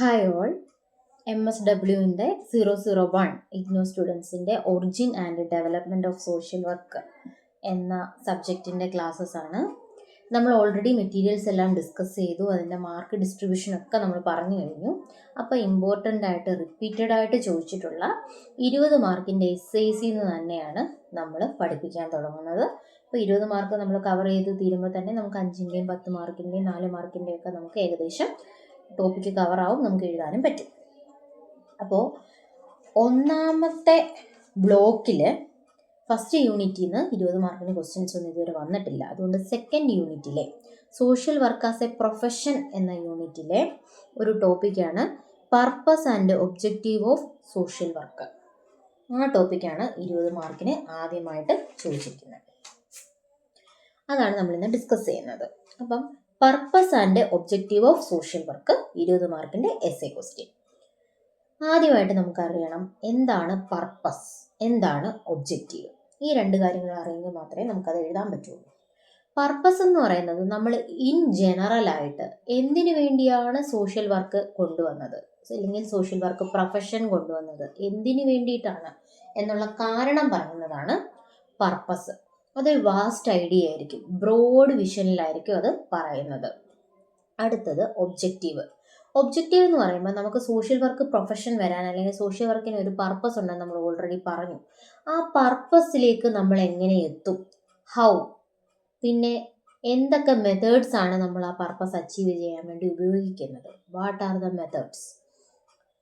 Hi all. MSWൻ്റെ 001 ഇഗ്നോ സ്റ്റുഡൻസിൻ്റെ origin and development of social work എന്ന സബ്ജക്റ്റിൻ്റെ ക്ലാസ്സസ് ആണ്. നമ്മൾ ഓൾറെഡി മെറ്റീരിയൽസ് എല്ലാം ഡിസ്കസ് ചെയ്തു. അതിൻ്റെ മാർക്ക് ഡിസ്ട്രിബ്യൂഷനൊക്കെ നമ്മൾ പറഞ്ഞു കഴിഞ്ഞു. അപ്പോൾ ഇമ്പോർട്ടൻ്റ് ആയിട്ട് റിപ്പീറ്റഡ് ആയിട്ട് ചോദിച്ചിട്ടുള്ള 20 മാർക്കിൻ്റെ SACയിൽ നിന്ന് തന്നെയാണ് നമ്മൾ പഠിപ്പിക്കാൻ തുടങ്ങുന്നത്. അപ്പോൾ 20 മാർക്ക് നമ്മൾ കവർ ചെയ്ത് തീരുമ്പോൾ തന്നെ നമുക്ക് 5-ൻ്റെയും 10 മാർക്കിൻ്റെയും 4 മാർക്കിൻ്റെയും ഒക്കെ നമുക്ക് ഏകദേശം ടോപ്പിക്ക് കവറാവും, നമുക്ക് എഴുതാനും പറ്റും. അപ്പോൾ ഒന്നാമത്തെ ബ്ലോക്കിൽ ഫസ്റ്റ് യൂണിറ്റിൽ നിന്ന് 20 മാർക്കിന് ക്വസ്റ്റ്യൻസ് ഒന്നും ഇതുവരെ വന്നിട്ടില്ല. അതുകൊണ്ട് സെക്കൻഡ് യൂണിറ്റിലെ social work as A profession എന്ന യൂണിറ്റിലെ ഒരു ടോപ്പിക്കാണ് purpose and objective of social work. ആ ടോപ്പിക്കാണ് 20 മാർക്കിന് ആദ്യമായിട്ട് ചോദിച്ചിരിക്കുന്നത്. അതാണ് നമ്മളിന്ന് ഡിസ്കസ് ചെയ്യുന്നത്. അപ്പം purpose and objective of social work 20 മാർക്കിൻ്റെ എസ്സേ ക്വസ്റ്റ്യൻ. ആദ്യമായിട്ട് നമുക്കറിയണം എന്താണ് പർപ്പസ്, എന്താണ് ഒബ്ജക്റ്റീവ്. ഈ രണ്ട് കാര്യങ്ങൾ അറിയുമ്പോൾ മാത്രമേ നമുക്കത് എഴുതാൻ പറ്റുള്ളൂ. പർപ്പസ് എന്ന് പറയുന്നത് നമ്മൾ ഇൻ ജനറലായിട്ട് എന്തിനു വേണ്ടിയാണ് സോഷ്യൽ വർക്ക് കൊണ്ടുവന്നത്, അല്ലെങ്കിൽ സോഷ്യൽ വർക്ക് പ്രൊഫഷൻ കൊണ്ടുവന്നത് എന്തിനു വേണ്ടിയിട്ടാണ് എന്നുള്ള കാരണം പറയുന്നതാണ് പർപ്പസ്. അതൊരു വാസ്റ്റ് ഐഡിയ ആയിരിക്കും, ബ്രോഡ് വിഷനിലായിരിക്കും അത് പറയുന്നത്. അടുത്തത് ഒബ്ജക്റ്റീവ്. ഒബ്ജക്റ്റീവ് എന്ന് പറയുമ്പോൾ നമുക്ക് സോഷ്യൽ വർക്ക് പ്രൊഫഷൻ വരാൻ, അല്ലെങ്കിൽ സോഷ്യൽ വർക്കിന് ഒരു പർപ്പസ് ഉണ്ടെന്ന് നമ്മൾ ഓൾറെഡി പറഞ്ഞു. ആ പർപ്പസിലേക്ക് നമ്മൾ എങ്ങനെ എത്തും, ഹൗ, പിന്നെ എന്തൊക്കെ മെത്തേഡ്സ് ആണ് നമ്മൾ ആ പർപ്പസ് അച്ചീവ് ചെയ്യാൻ വേണ്ടി ഉപയോഗിക്കുന്നത്, what are the methods,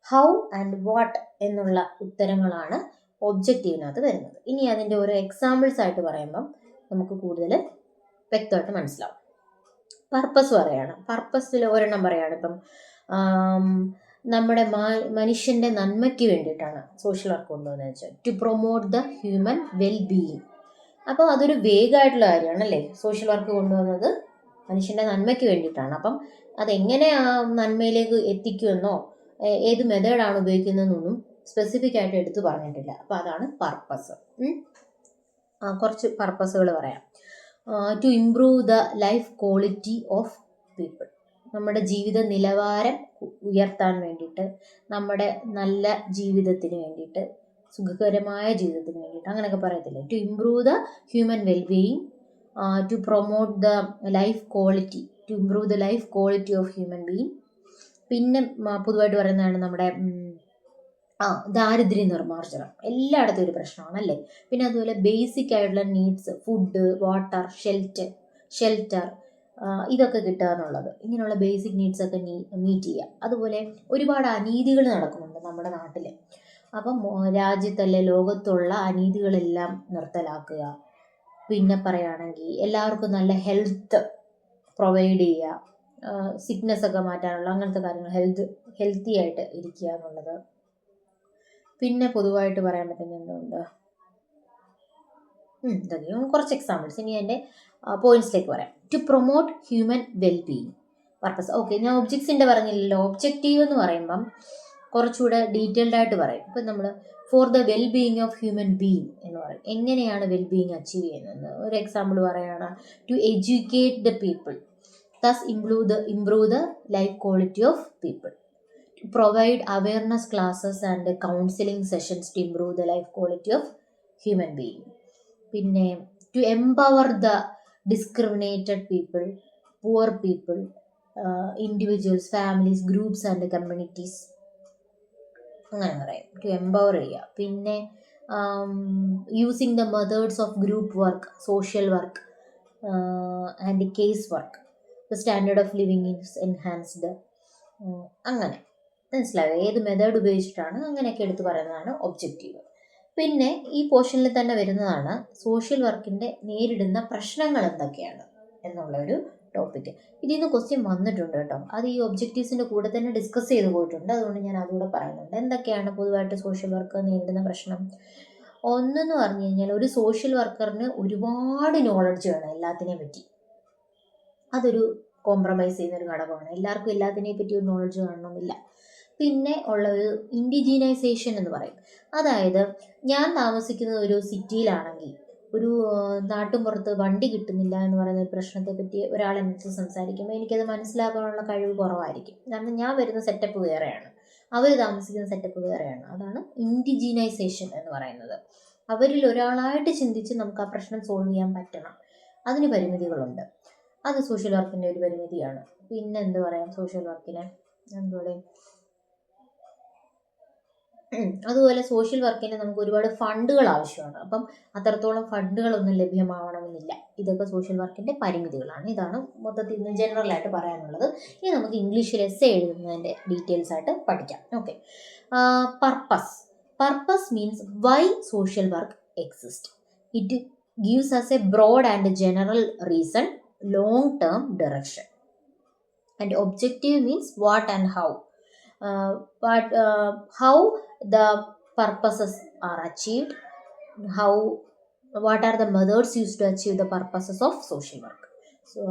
how and what എന്നുള്ള ഉത്തരങ്ങളാണ് ഒബ്ജക്റ്റീവിനകത്ത് വരുന്നത്. ഇനി അതിൻ്റെ ഓരോ എക്സാമ്പിൾസ് ആയിട്ട് പറയുമ്പം നമുക്ക് കൂടുതൽ വ്യക്തമായിട്ട് മനസ്സിലാവും. പർപ്പസ് പറയാണ്, പർപ്പസിൽ ഒരെണ്ണം പറയാണ്. ഇപ്പം നമ്മുടെ മനുഷ്യൻ്റെ നന്മയ്ക്ക് വേണ്ടിയിട്ടാണ് സോഷ്യൽ വർക്ക് കൊണ്ടുവന്നത് വെച്ചാൽ to promote the human well being. അപ്പോൾ അതൊരു വേഗമായിട്ടുള്ള കാര്യമാണ് അല്ലേ. സോഷ്യൽ വർക്ക് കൊണ്ടുവന്നത് മനുഷ്യൻ്റെ നന്മയ്ക്ക് വേണ്ടിയിട്ടാണ്. അപ്പം അതെങ്ങനെ ആ നന്മയിലേക്ക് എത്തിക്കുമെന്നോ ഏത് മെത്തേഡാണ് ഉപയോഗിക്കുന്നതെന്നൊന്നും സ്പെസിഫിക് ആയിട്ട് എടുത്തു പറഞ്ഞിട്ടില്ല. അപ്പോൾ അതാണ് പർപ്പസ്. കുറച്ച് പർപ്പസുകൾ പറയാം. To improve the life quality of people, നമ്മുടെ ജീവിത നിലവാരം ഉയർത്താൻ വേണ്ടിയിട്ട്, നമ്മുടെ നല്ല ജീവിതത്തിന് വേണ്ടിയിട്ട്, സുഖകരമായ ജീവിതത്തിന് വേണ്ടിയിട്ട്, അങ്ങനെയൊക്കെ പറയത്തില്ലേ. To improve the human wellbeing, to promote the life quality, to improve the life quality of human being. പിന്നെ പൊതുവായിട്ട് പറയുന്നതാണ് നമ്മുടെ ദാരിദ്ര്യ നിർമ്മാർജ്ജനം. എല്ലായിടത്തും ഒരു പ്രശ്നമാണല്ലേ. പിന്നെ അതുപോലെ ബേസിക് ആയിട്ടുള്ള നീഡ്സ്, ഫുഡ്, വാട്ടർ, ഷെൽറ്റർ ഇതൊക്കെ കിട്ടുക എന്നുള്ളത്, ഇങ്ങനെയുള്ള ബേസിക് നീഡ്സ് ഒക്കെ മീറ്റ് ചെയ്യുക. അതുപോലെ ഒരുപാട് അനീതികൾ നടക്കുന്നുണ്ട് നമ്മുടെ നാട്ടിൽ. അപ്പം രാജ്യത്തല്ലേ ലോകത്തുള്ള അനീതികളെല്ലാം നിർത്തലാക്കുക. പിന്നെ പറയുകയാണെങ്കിൽ എല്ലാവർക്കും നല്ല ഹെൽത്ത് പ്രൊവൈഡ് ചെയ്യുക, സിക്നെസ് ഒക്കെ മാറ്റാനുള്ള അങ്ങനത്തെ കാര്യങ്ങൾ, ഹെൽത്തി ആയിട്ട് ഇരിക്കുക എന്നുള്ളത്. പിന്നെ പൊതുവായിട്ട് പറയാൻ പറ്റുന്ന എന്തുണ്ട്, ഇതൊക്കെയും കുറച്ച് എക്സാമ്പിൾസ്. ഇനി എൻ്റെ പോയിന്റ്സിലേക്ക് പറയാം. To promote human wellbeing purpose. Okay, ഞാൻ ഒബ്ജക്ട്സിൻ്റെ പറഞ്ഞില്ലല്ലോ. ഒബ്ജക്റ്റീവ് എന്ന് പറയുമ്പം കുറച്ചുകൂടെ ഡീറ്റെയിൽഡ് ആയിട്ട് പറയും. ഇപ്പം നമ്മൾ for the wellbeing of human being എന്ന് പറയും. എങ്ങനെയാണ് വെൽബീയിങ് അച്ചീവ് ചെയ്യുന്നത്? ഒരു എക്സാമ്പിൾ പറയുകയാണ്, to educate the people, thus improve the life quality of people. To provide awareness classes and counseling sessions to improve the life quality of human being. പിന്നെ to empower the discriminated people, poor people, individuals, families, groups and communities. അങ്ങനെ പറയാം, to empower ചെയ്യുക. പിന്നെ using the methods of group work, social work and case work, the standard of living is enhanced. അങ്ങനെ മനസ്സിലായോ? ഏത് method ഉപയോഗിച്ചിട്ടാണ് അങ്ങനെയൊക്കെ എടുത്ത് പറയുന്നതാണ് ഒബ്ജക്റ്റീവ്. പിന്നെ ഈ പോർഷനിൽ തന്നെ വരുന്നതാണ് സോഷ്യൽ വർക്കിൻ്റെ നേരിടുന്ന പ്രശ്നങ്ങൾ എന്തൊക്കെയാണ് എന്നുള്ള ഒരു ടോപ്പിക്ക്. ഇതിൽ നിന്ന് ക്വസ്റ്റ്യൻ വന്നിട്ടുണ്ട് കേട്ടോ. അത് ഈ ഒബ്ജക്റ്റീവ്സിൻ്റെ കൂടെ തന്നെ ഡിസ്കസ് ചെയ്ത് പോയിട്ടുണ്ട്. അതുകൊണ്ട് ഞാൻ അതുകൂടെ പറയുന്നുണ്ട്. എന്തൊക്കെയാണ് പൊതുവായിട്ട് സോഷ്യൽ വർക്ക് നേരിടുന്ന പ്രശ്നം? ഒന്നെന്ന് പറഞ്ഞു കഴിഞ്ഞാൽ, ഒരു സോഷ്യൽ വർക്കറിന് ഒരുപാട് നോളജ് വേണം എല്ലാത്തിനെയും പറ്റി. അതൊരു കോംപ്രമൈസ് ചെയ്യുന്നൊരു ഘടകമാണ്. എല്ലാവർക്കും എല്ലാത്തിനെയും പറ്റി ഒരു നോളജ് കാണണമെന്നില്ല. പിന്നെ ഉള്ള ഒരു ഇൻഡിജീനൈസേഷൻ എന്ന് പറയും. അതായത് ഞാൻ താമസിക്കുന്ന ഒരു സിറ്റിയിലാണെങ്കിൽ ഒരു നാട്ടുമ്പുറത്ത് വണ്ടി കിട്ടുന്നില്ല എന്ന് പറയുന്ന ഒരു പ്രശ്നത്തെ പറ്റി ഒരാൾ എൻ്റെ സംസാരിക്കുമ്പോൾ എനിക്കത് മനസ്സിലാക്കാനുള്ള കഴിവ് കുറവായിരിക്കും. കാരണം ഞാൻ വരുന്ന സെറ്റപ്പ് വേറെയാണ്, അവർ താമസിക്കുന്ന സെറ്റപ്പ് വേറെയാണ്. അതാണ് ഇൻഡിജീനൈസേഷൻ എന്ന് പറയുന്നത്. അവരിൽ ഒരാളായിട്ട് ചിന്തിച്ച് നമുക്ക് ആ പ്രശ്നം സോൾവ് ചെയ്യാൻ പറ്റണം. അതിന് പരിമിതികളുണ്ട്. അത് സോഷ്യൽ വർക്കിൻ്റെ ഒരു പരിമിതിയാണ്. പിന്നെ എന്ത് പറയാം, സോഷ്യൽ വർക്കിനെ എന്തുപോലെ അതുപോലെ സോഷ്യൽ വർക്കിന് നമുക്ക് ഒരുപാട് ഫണ്ടുകൾ ആവശ്യമാണ്. അപ്പം അത്രത്തോളം ഫണ്ടുകളൊന്നും ലഭ്യമാവണമെന്നില്ല. ഇതൊക്കെ സോഷ്യൽ വർക്കിൻ്റെ പരിമിതികളാണ്. ഇതാണ് മൊത്തത്തിൽ ഇന്ന് ജനറലായിട്ട് പറയാനുള്ളത്. ഇനി നമുക്ക് ഇംഗ്ലീഷിൽ എസ്സേ എഴുതുന്നതിൻ്റെ ഡീറ്റെയിൽസ് ആയിട്ട് പഠിക്കാം. Okay, purpose means why social work exist. It gives us a broad and general reason, long-term direction. And objective means what and how. How the purposes are achieved, what are the methods used to achieve the purposes of social work. So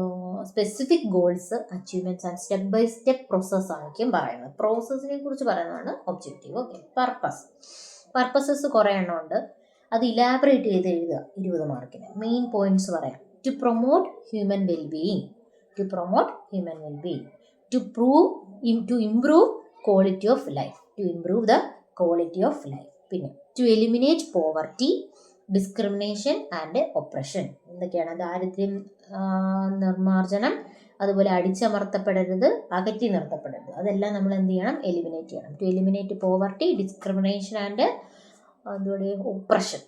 specific goals, achievements and step by step process ആയിരിക്കും പറയുന്നത്. പ്രോസസ്സിനെ കുറിച്ച് പറയുന്നതാണ് objective. Okay, purposes കുറേ എണ്ണം ഉണ്ട്. അത് elaborate ചെയ്ത് എഴുതുക 20 മാർക്കിന്. മെയിൻ പോയിന്റ്സ് പറയാം. To promote human wellbeing, to improve quality of life, പിന്നെ to eliminate poverty, discrimination and oppression. എന്തൊക്കെയാണ്? ദാരിദ്ര്യം നിർമ്മാർജ്ജനം, അതുപോലെ അടിച്ചമർത്തപ്പെടരുത്, അകറ്റി നിർത്തപ്പെടരുത്. അതെല്ലാം നമ്മൾ എന്ത് ചെയ്യണം? എലിമിനേറ്റ് ചെയ്യണം. To eliminate poverty, discrimination and അതുപോലെ oppression.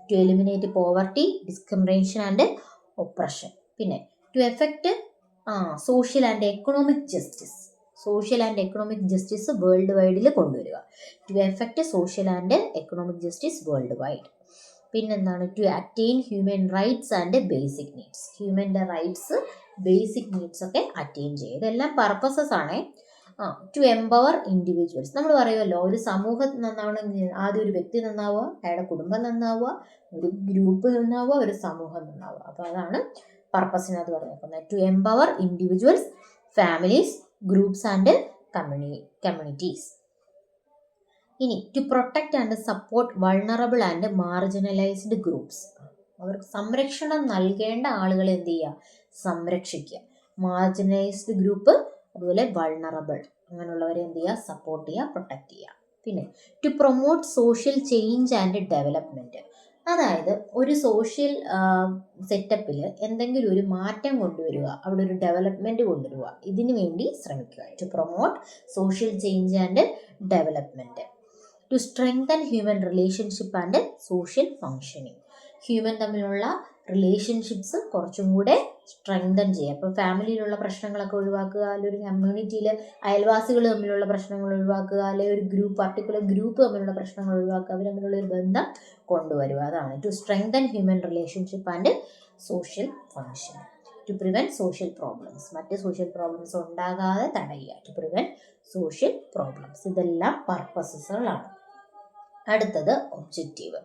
To eliminate poverty, discrimination and oppression. പിന്നെ to effect social and economic justice world വൈഡിൽ കൊണ്ടുവരിക. To effect social and economic justice world wide. പിന്നെന്താണ്? To attain human rights and basic needs. ഹ്യൂമൻ്റെ rights, basic needs ഒക്കെ attain ചെയ്യുക. ഇതെല്ലാം purposes ആണ്. To empower individuals. നമ്മൾ പറയുമല്ലോ, ഒരു സമൂഹം നന്നാവണമെങ്കിൽ ആദ്യം ഒരു വ്യക്തി നന്നാവുക, അയാളുടെ കുടുംബം നന്നാവുക, ഒരു ഗ്രൂപ്പ് നന്നാവുക, ഒരു സമൂഹം നന്നാവുക. അപ്പോൾ അതാണ് പർപ്പസിനകത്ത് പറഞ്ഞേക്കുന്നത്. To empower individuals, families, groups and communities. ഇനി to protect and support vulnerable and marginalised groups. അവർക്ക് സംരക്ഷണം നൽകേണ്ട ആളുകളെ എന്ത് ചെയ്യുക? സംരക്ഷിക്കുക. മാർജിനലൈസ്ഡ് ഗ്രൂപ്പ്, അതുപോലെ വൾണറബിൾ, അങ്ങനെയുള്ളവരെ എന്ത് ചെയ്യുക? സപ്പോർട്ട് ചെയ്യുക, പ്രൊട്ടക്റ്റ് ചെയ്യുക. പിന്നെ to promote social change and development. അതായത് ഒരു സോഷ്യൽ സെറ്റപ്പിൽ എന്തെങ്കിലും ഒരു മാറ്റം കൊണ്ടുവരിക, അവിടെ ഒരു ഡെവലപ്മെൻറ്റ് കൊണ്ടുവരിക, ഇതിനു വേണ്ടി ശ്രമിക്കുക. To promote social change and development. To strengthen human relationship and social functioning. Human തമ്മിലുള്ള റിലേഷൻഷിപ്സ് കുറച്ചും കൂടെ സ്ട്രെങ്തൻ ചെയ്യുക. ഇപ്പോൾ ഫാമിലിയിലുള്ള പ്രശ്നങ്ങളൊക്കെ ഒഴിവാക്കുക, അല്ലെങ്കിൽ ഒരു കമ്മ്യൂണിറ്റിയിൽ അയൽവാസികൾ തമ്മിലുള്ള പ്രശ്നങ്ങൾ ഒഴിവാക്കുക, അല്ലെങ്കിൽ ഒരു പർട്ടിക്കുലർ ഗ്രൂപ്പ് തമ്മിലുള്ള പ്രശ്നങ്ങൾ ഒഴിവാക്കുക, അവർ തമ്മിലുള്ള ഒരു ബന്ധം കൊണ്ടുവരിക. അതാണ് to strengthen human relationship and social function. To prevent social problems. മറ്റ് സോഷ്യൽ പ്രോബ്ലംസ് ഉണ്ടാകാതെ തടയുക. To prevent social problems. ഇതെല്ലാം പർപ്പസസുകളാണ്. അടുത്തത് ഒബ്ജക്റ്റീവ്.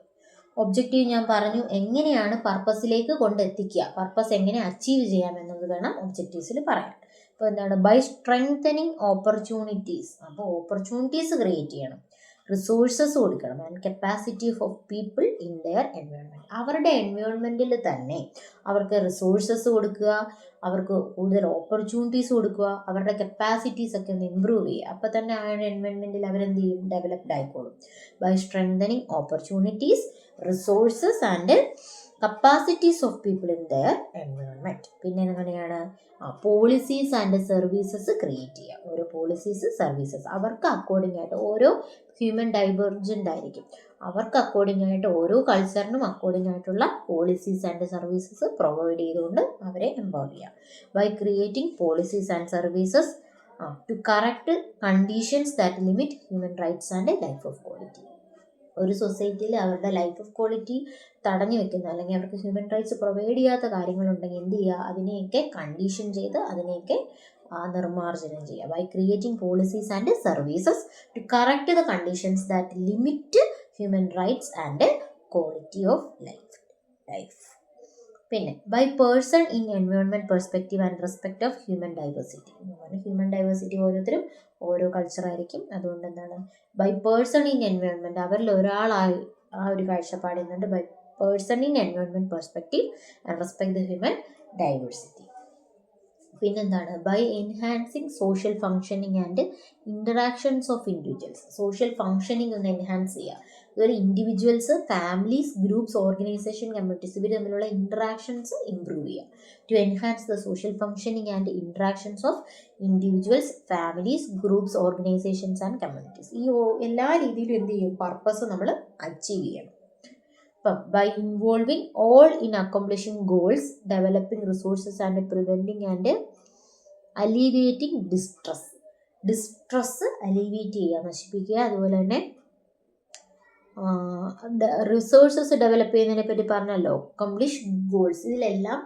ഞാൻ പറഞ്ഞു എങ്ങനെയാണ് പർപ്പസിലേക്ക് കൊണ്ടെത്തിക്കുക, പർപ്പസ് എങ്ങനെ അച്ചീവ് ചെയ്യാം എന്നത് വേണം ഒബ്ജക്റ്റീവ്സിൽ പറയാൻ. അപ്പോൾ എന്താണ്? By strengthening opportunities. അപ്പോൾ ഓപ്പർച്യൂണിറ്റീസ് ക്രിയേറ്റ് ചെയ്യണം, റിസോഴ്സസ് കൊടുക്കണം, and capacity of people in their environment. അവരുടെ എൻവയോൺമെൻറ്റിൽ തന്നെ അവർക്ക് റിസോഴ്സസ് കൊടുക്കുക, അവർക്ക് കൂടുതൽ ഓപ്പർച്യൂണിറ്റീസ് കൊടുക്കുക, അവരുടെ കപ്പാസിറ്റീസ് ഒക്കെ ഒന്ന് ഇമ്പ്രൂവ് ചെയ്യുക. അപ്പോൾ തന്നെ ആ എൻവയോൺമെൻറ്റിൽ അവരെന്ത് ചെയ്യും? ഡെവലപ്ഡ് ആയിക്കോളും. By strengthening opportunities, resources and capacities of people in their environment. പിന്നെ എങ്ങനെയാണ്? പോളിസീസ് ആൻഡ് സർവീസസ് ക്രിയേറ്റ് ചെയ്യുക. ഓരോ പോളിസീസ്, സർവീസസ് അവർക്ക് അക്കോർഡിംഗ് ആയിട്ട്, ഓരോ ഹ്യൂമൻ ഡൈവേർജൻ്റ് ആയിരിക്കും, അവർക്ക് അക്കോർഡിംഗ് ആയിട്ട്, ഓരോ കൾച്ചറിനും അക്കോർഡിംഗ് ആയിട്ടുള്ള പോളിസീസ് ആൻഡ് സർവീസസ് പ്രൊവൈഡ് ചെയ്തുകൊണ്ട് അവരെ എംപവർ ചെയ്യുക. By creating policies and services to correct conditions that limit human rights and life of quality. ഒരു സൊസൈറ്റിയിൽ അവരുടെ ലൈഫ് ഓഫ് ക്വാളിറ്റി തടഞ്ഞു വെക്കുന്ന, അല്ലെങ്കിൽ അവർക്ക് ഹ്യൂമൻ റൈറ്റ്സ് പ്രൊവൈഡ് ചെയ്യാത്ത കാര്യങ്ങളുണ്ടെങ്കിൽ എന്ത് ചെയ്യുക? അതിനെയൊക്കെ കണ്ടീഷൻ ചെയ്ത് അതിനെയൊക്കെ നിർമ്മാർജ്ജനം ചെയ്യുക. By creating policies and services to correct the conditions that limit human rights and quality of life. പിന്നെ by person in environment perspective and respect of human diversity. Human diversity ഓരോരുത്തരും ഓരോ കൾച്ചറായിരിക്കും. അതുകൊണ്ട് എന്താണ്? ബൈ പേഴ്സൺ ഇൻ എൻവയോൺമെൻറ്റ്, അവരിൽ ഒരാളായി ആ ഒരു കാഴ്ചപ്പാടിൽ നിന്നുണ്ട്. By person in environment perspective and respect the human diversity. പിന്നെന്താണ്, by enhancing social functioning and interactions of individuals. Social functioning ഒന്ന് എൻഹാൻസ് ചെയ്യുക. അതുപോലെ individuals, families, groups, organisation, communities ഇവർ തമ്മിലുള്ള ഇൻറ്ററാക്ഷൻസ് ഇംപ്രൂവ് ചെയ്യുക. To enhance the social functioning and interactions of individuals, families, groups, organisations and communities. ഈ എല്ലാ രീതിയിലും എന്ത് ചെയ്യും, പർപ്പസ് നമ്മൾ അച്ചീവ് ചെയ്യണം. അപ്പം by involving all in accomplishing goals, developing resources and preventing and alleviating distress alleviate ചെയ്യുക, നശിപ്പിക്കുക. അതുപോലെ തന്നെ റിസോഴ്സസ് ഡെവലപ്പ് ചെയ്യുന്നതിനെ പറ്റി പറഞ്ഞല്ലോ, അക്കംപ്ലിഷ് ഗോൾസ്, ഇതിലെല്ലാം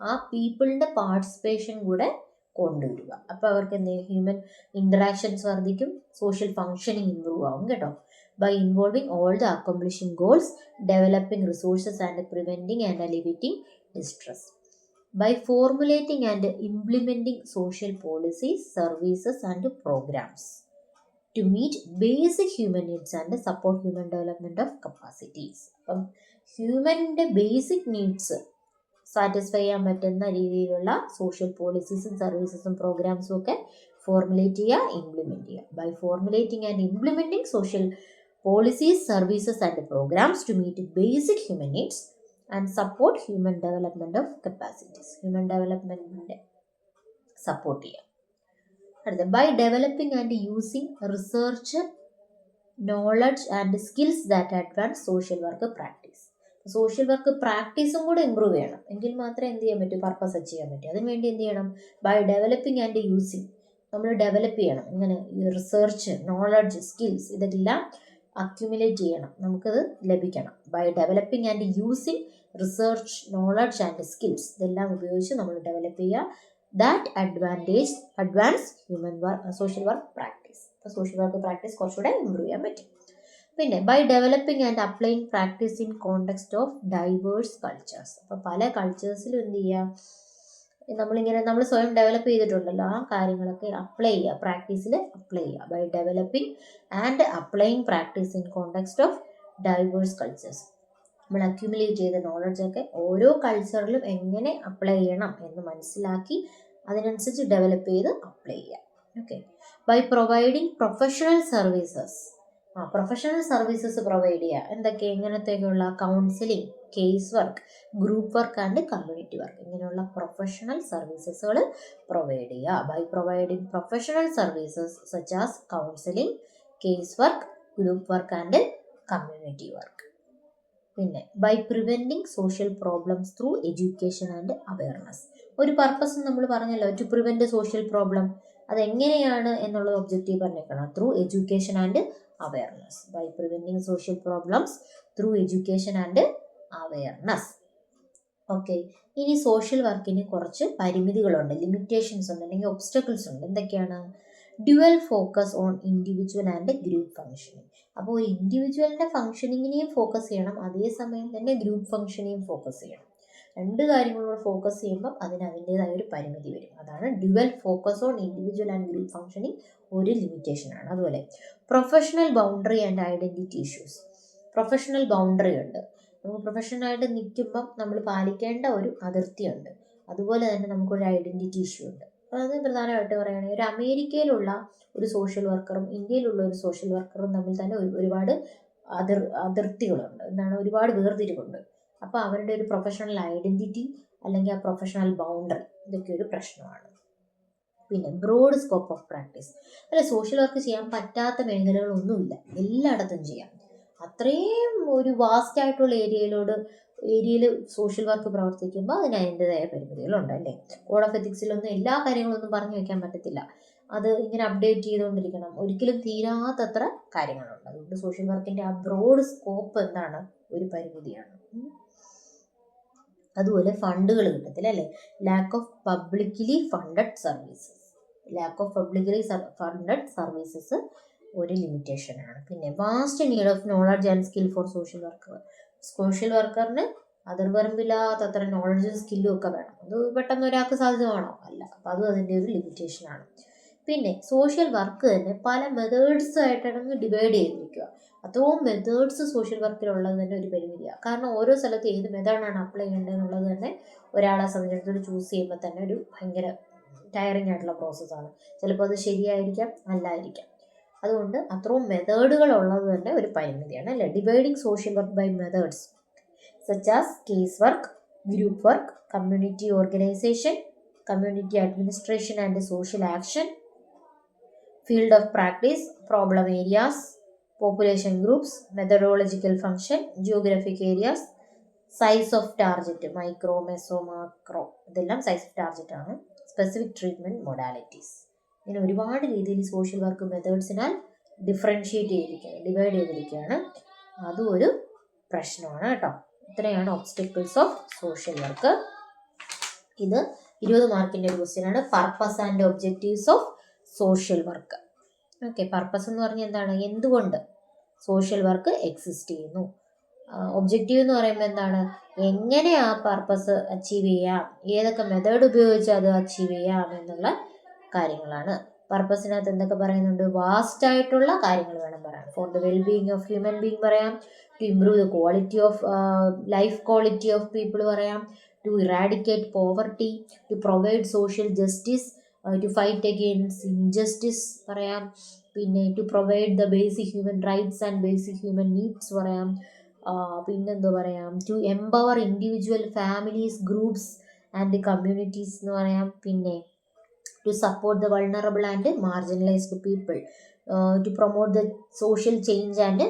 ആ പീപ്പിളിൻ്റെ പാർട്ടിസിപ്പേഷൻ കൂടെ കൊണ്ടുവരിക. അപ്പോൾ അവർക്ക് എന്ത് ചെയ്യും, ഹ്യൂമൻ ഇൻറ്ററാക്ഷൻസ് വർദ്ധിക്കും, സോഷ്യൽ ഫങ്ഷനിങ് ഇമ്പ്രൂവ് ആവും കേട്ടോ. By involving all the accomplishing goals, developing resources and preventing and alleviating distress. By formulating and implementing social policies, services and programs to meet basic human needs and support human development of capacities. അപ്പം ഹ്യൂമൻ്റെ basic needs satisfy ചെയ്യാൻ പറ്റുന്ന രീതിയിലുള്ള social പോളിസീസും സർവീസസും പ്രോഗ്രാംസും ഒക്കെ formulate ചെയ്യുക, implement ചെയ്യുക. By formulating and implementing social policies, services and programs to meet basic human needs and support human development of capacities. Human development support ചെയ്യാം. അടുത്ത by developing and using research, knowledge and skills that advance social work practice. Social work പ്രാക്ടീസും കൂടെ improve ചെയ്യണം, എങ്കിൽ മാത്രമേ എന്ത് ചെയ്യാൻ പറ്റൂ, പർപ്പസ് അച്ചീവ് ചെയ്യാൻ പറ്റും. അതിനുവേണ്ടി എന്ത് ചെയ്യണം, ബൈ ഡെവലപ്പിംഗ് ആൻഡ് യൂസിങ്, നമ്മൾ ഡെവലപ്പ് ചെയ്യണം. ഇങ്ങനെ റിസർച്ച്, നോളജ്, സ്കിൽസ് ഇതെല്ലാം അക്യുമുലേറ്റ് ചെയ്യണം, നമുക്കത് ലഭിക്കണം. By developing and using research, knowledge and skills ഇതെല്ലാം ഉപയോഗിച്ച് നമ്മൾ ഡെവലപ്പ് ചെയ്യുക. That advance human social work practice. അപ്പോൾ സോഷ്യൽ വർക്ക് പ്രാക്ടീസ് കുറച്ചുകൂടെ ഇമ്പ്രൂവ് ചെയ്യാൻ പറ്റും. പിന്നെ by developing and applying practice in context of diverse cultures. അപ്പോൾ പല കൾച്ചേഴ്സിലും എന്ത് ചെയ്യുക, നമ്മൾ സ്വയം ഡെവലപ്പ് ചെയ്തിട്ടുണ്ടല്ലോ, ആ കാര്യങ്ങളൊക്കെ അപ്ലൈ ചെയ്യുക, പ്രാക്ടീസിൽ അപ്ലൈ ചെയ്യുക. By developing and applying practice in context of diverse cultures. നമ്മൾ അക്യുമുലേറ്റ് ചെയ്ത നോളജൊക്കെ ഓരോ കൾച്ചറിലും എങ്ങനെ അപ്ലൈ ചെയ്യണം എന്ന് മനസ്സിലാക്കി അതിനനുസരിച്ച് ഡെവലപ്പ് ചെയ്ത് അപ്ലൈ ചെയ്യുക. Okay. By providing professional services. Professional services provide ചെയ്യുക. എന്തൊക്കെ, ഇങ്ങനത്തെയൊക്കെയുള്ള counselling, case work, group work and community work, ഇങ്ങനെയുള്ള പ്രൊഫഷണൽ സർവീസസുകൾ പ്രൊവൈഡ് ചെയ്യുക. By providing professional services such as counselling, case work, group work and community work. പിന്നെ by preventing social problems through education and awareness. ഒരു purpose നമ്മൾ പറഞ്ഞല്ലോ, to prevent social problem, അതെങ്ങനെയാണ് എന്നുള്ള objective പറഞ്ഞേക്കണം, through education and awareness. By preventing social problems through education and awareness. Okay. ഇനി social വർക്കിന് കുറച്ച് പരിമിതികളുണ്ട്, ലിമിറ്റേഷൻസ് ഉണ്ട്, അല്ലെങ്കിൽ ഒബ്സ്റ്റക്കിൾസ് ഉണ്ട്. എന്തൊക്കെയാണ്, dual focus on individual and group functioning. അപ്പോൾ ഒരു ഇൻഡിവിജ്വലിൻ്റെ ഫങ്ഷനിങ്ങിനെയും ഫോക്കസ് ചെയ്യണം, അതേസമയം തന്നെ ഗ്രൂപ്പ് ഫങ്ഷനെയും ഫോക്കസ് ചെയ്യണം. രണ്ട് കാര്യങ്ങളോട് ഫോക്കസ് ചെയ്യുമ്പോൾ അതിൻ്റെതായ ഒരു പരിമിതി വരും. അതാണ് dual focus on individual and group functioning ഒരു ലിമിറ്റേഷനാണ്. അതുപോലെ professional boundary and identity issues. Professional boundary ഉണ്ട്, നമുക്ക് പ്രൊഫഷണലായിട്ട് നിൽക്കുമ്പം നമ്മൾ പാലിക്കേണ്ട ഒരു അതിർത്തിയുണ്ട്. അതുപോലെ തന്നെ നമുക്കൊരു ഐഡൻറ്റിറ്റി ഇഷ്യൂ ഉണ്ട്. അത് പ്രധാനമായിട്ട് പറയുകയാണെങ്കിൽ ഒരു അമേരിക്കയിലുള്ള ഒരു സോഷ്യൽ വർക്കറും ഇന്ത്യയിലുള്ള ഒരു സോഷ്യൽ വർക്കറും തമ്മിൽ തന്നെ ഒരുപാട് അതിർത്തികളുണ്ട്, ഒരുപാട് വേർതിരിവുണ്ട്. അപ്പോൾ അവരുടെ ഒരു പ്രൊഫഷണൽ ഐഡൻറ്റിറ്റി അല്ലെങ്കിൽ ആ പ്രൊഫഷണൽ ബൗണ്ടറി ഇതൊക്കെ ഒരു പ്രശ്നമാണ്. പിന്നെ broad scope of practice. Social work ചെയ്യാൻ പറ്റാത്ത മേഖലകളൊന്നുമില്ല, എല്ലായിടത്തും ചെയ്യാം. അത്രയും ഒരു വാസ്റ്റ് ആയിട്ടുള്ള ഏരിയയിൽ സോഷ്യൽ വർക്ക് പ്രവർത്തിക്കുമ്പോൾ അതിന് അതിൻ്റെതായ പരിമിതികളുണ്ട് അല്ലേ. കോഡ് ഓഫ് എത്തിക്സിലൊന്നും എല്ലാ കാര്യങ്ങളൊന്നും പറഞ്ഞു വയ്ക്കാൻ പറ്റത്തില്ല, അത് ഇങ്ങനെ അപ്ഡേറ്റ് ചെയ്തുകൊണ്ടിരിക്കണം, ഒരിക്കലും തീരാത്തത്ര കാര്യങ്ങളുണ്ട്. അതുകൊണ്ട് സോഷ്യൽ വർക്കിൻ്റെ ആ ബ്രോഡ് സ്കോപ്പ് എന്താണ്, ഒരു പരിമിതിയാണ്. അതുപോലെ ഫണ്ടുകൾ കിട്ടത്തില്ല അല്ലേ. Lack of publicly funded services ഒരു ലിമിറ്റേഷനാണ്. പിന്നെ vast need of knowledge and skill for social worker. Social വർക്കറിന് അതിർവരമ്പില്ലാത്തത്ര നോളജും സ്കില്ലും ഒക്കെ വേണം. അത് പെട്ടെന്ന് ഒരാൾക്ക് സാധ്യമാണോ? അല്ല. അപ്പോൾ അതും അതിൻ്റെ ഒരു ലിമിറ്റേഷനാണ്. പിന്നെ സോഷ്യൽ വർക്ക് തന്നെ പല മെത്തേഡ്സ് ആയിട്ടാണ് ഡിവൈഡ് ചെയ്തിരിക്കുക. അത്രയും മെത്തേഡ്സ് സോഷ്യൽ വർക്കിലുള്ളത് തന്നെ ഒരു പരിമിതിയാണ്. കാരണം ഓരോ സ്ഥലത്ത് ഏത് മെത്തേഡാണ് അപ്ലൈ ചെയ്യേണ്ടത് എന്നുള്ളത് തന്നെ ഒരാളെ സംബന്ധിച്ചിടത്തോളം ചൂസ് ചെയ്യുമ്പോൾ തന്നെ ഒരു ഭയങ്കര ടയറിങ് ആയിട്ടുള്ള പ്രോസസ്സാണ്. ചിലപ്പോൾ അത് ശരിയായിരിക്കാം, അല്ലായിരിക്കാം. അതുകൊണ്ട് അത്രയും മെത്തേഡുകൾ ഉള്ളത് തന്നെ ഒരു പരിമിതിയാണ് അല്ലേ. Dividing social work by methods such as case work, group work, community organisation, community administration and social action, field of practice, problem areas, population groups, methodological function, geographic areas, size of target, micro, meso, macro, ഇതെല്ലാം size of target ആണ്. Specific treatment modalities, ഇങ്ങനെ ഒരുപാട് രീതിയിൽ social work മെത്തേഡ്സിനാൽ differentiate ചെയ്തിരിക്കുകയാണ്, divide ചെയ്തിരിക്കുകയാണ്. അതും ഒരു പ്രശ്നമാണ് കേട്ടോ. ഇത്രയാണ് ഒബ്സ്റ്റക്കിൾസ് ഓഫ് സോഷ്യൽ വർക്ക്. ഇത് 20 മാർക്കിൻ്റെ ഒരു ക്വസ്റ്റ്യനാണ്. Purpose and objectives of social work. Okay, purpose എന്ന് പറഞ്ഞാൽ എന്താണ്, എന്തുകൊണ്ട് സോഷ്യൽ വർക്ക് എക്സിസ്റ്റ് ചെയ്യുന്നു. ഒബ്ജക്റ്റീവ് എന്ന് പറയുമ്പോൾ എന്താണ്, എങ്ങനെ ആ പർപ്പസ് അച്ചീവ് ചെയ്യാം, ഏതൊക്കെ മെത്തേഡ് ഉപയോഗിച്ച് അത് അച്ചീവ് ചെയ്യാം എന്നുള്ള കാര്യങ്ങളാണ്. പർപ്പസിനകത്ത് എന്തൊക്കെ പറയുന്നുണ്ട്, വാസ്റ്റ് ആയിട്ടുള്ള കാര്യങ്ങൾ വേണം പറയാം. For the wellbeing of human being പറയാം, to improve the quality of life quality of people പറയാം, to eradicate poverty, to provide social justice, to fight against injustice പറയാം, പിന്നെ to provide the basic human rights and basic human needs പറയാം, പിന്നെന്തോ പറയാം, to empower individual families, groups and communities എന്ന് പറയാം, പിന്നെ to support the vulnerable and marginalised people, to promote the social change and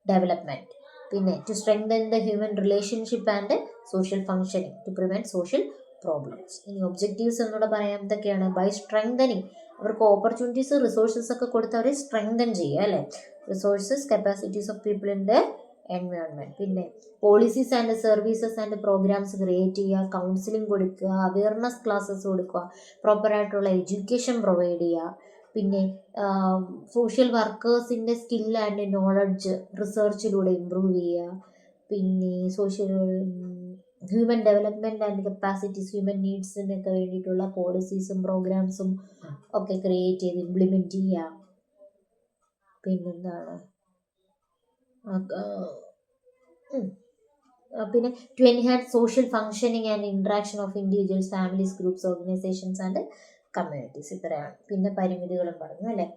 development, പിന്നെ to strengthen the human relationship and social functioning, to prevent social problems. ഇനി objectives എന്നൂടെ പറയാം എന്തൊക്കെയാണ്, by strengthening, അവർക്ക് opportunities resources ഒക്കെ കൊടുത്ത് അവരെ strengthen ചെയ്യുക അല്ലേ, resources capacities of people in the environment. പിന്നെ policies and services and programmes create ചെയ്യുക, കൗൺസിലിംഗ് കൊടുക്കുക, അവയർനെസ് ക്ലാസ്സസ് കൊടുക്കുക, പ്രോപ്പറായിട്ടുള്ള എഡ്യൂക്കേഷൻ പ്രൊവൈഡ് ചെയ്യുക, പിന്നെ സോഷ്യൽ വർക്കേഴ്സിൻ്റെ സ്കിൽ ആൻഡ് നോളജ് റിസർച്ചിലൂടെ ഇമ്പ്രൂവ് ചെയ്യുക, പിന്നെ social human development and capacities, human നീഡ്സിനൊക്കെ വേണ്ടിയിട്ടുള്ള പോളിസീസും പ്രോഗ്രാംസും ഒക്കെ ക്രിയേറ്റ് ചെയ്ത് ഇംപ്ലിമെൻറ്റ് ചെയ്യുക. പിന്നെന്താണ്, പിന്നെ to enhance social functioning and interaction of individuals, families, groups, organisations and communities. ഇത്രയാണ്. പിന്നെ പരിമിതികളും പറഞ്ഞു അല്ലേ.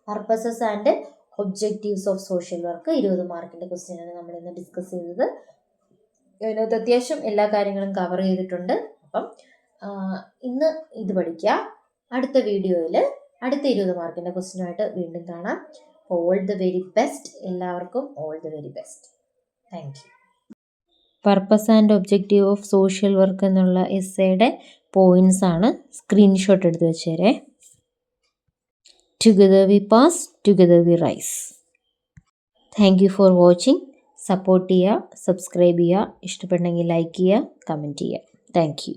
Purposes and objectives of social work 20 മാർക്കിൻ്റെ ക്വസ്റ്റ്യനാണ് നമ്മൾ ഇന്ന് ഡിസ്കസ് ചെയ്തത്. അതിനകത്ത് അത്യാവശ്യം എല്ലാ കാര്യങ്ങളും കവർ ചെയ്തിട്ടുണ്ട്. അപ്പം ഇന്ന് ഇത് പഠിക്കുക. അടുത്ത വീഡിയോയിൽ അടുത്ത 20 മാർക്കിൻ്റെ ക്വസ്റ്റ്യനുമായിട്ട് വീണ്ടും കാണാം. All the very best. എല്ലാവർക്കും all the very best. Thank you. Purpose and objective of social work എന്നുള്ള എസ്സേയുടെ പോയിൻറ്റ്സ് ആണ്. സ്ക്രീൻഷോട്ട് എടുത്ത് വെച്ചേരെ. Together we pass, together we rise. Thank you for watching. Support ചെയ്യുക, സബ്സ്ക്രൈബ് ചെയ്യുക, ഇഷ്ടപ്പെട്ടെങ്കിൽ ലൈക്ക് ചെയ്യുക, കമൻറ്റ് ചെയ്യുക. Thank U.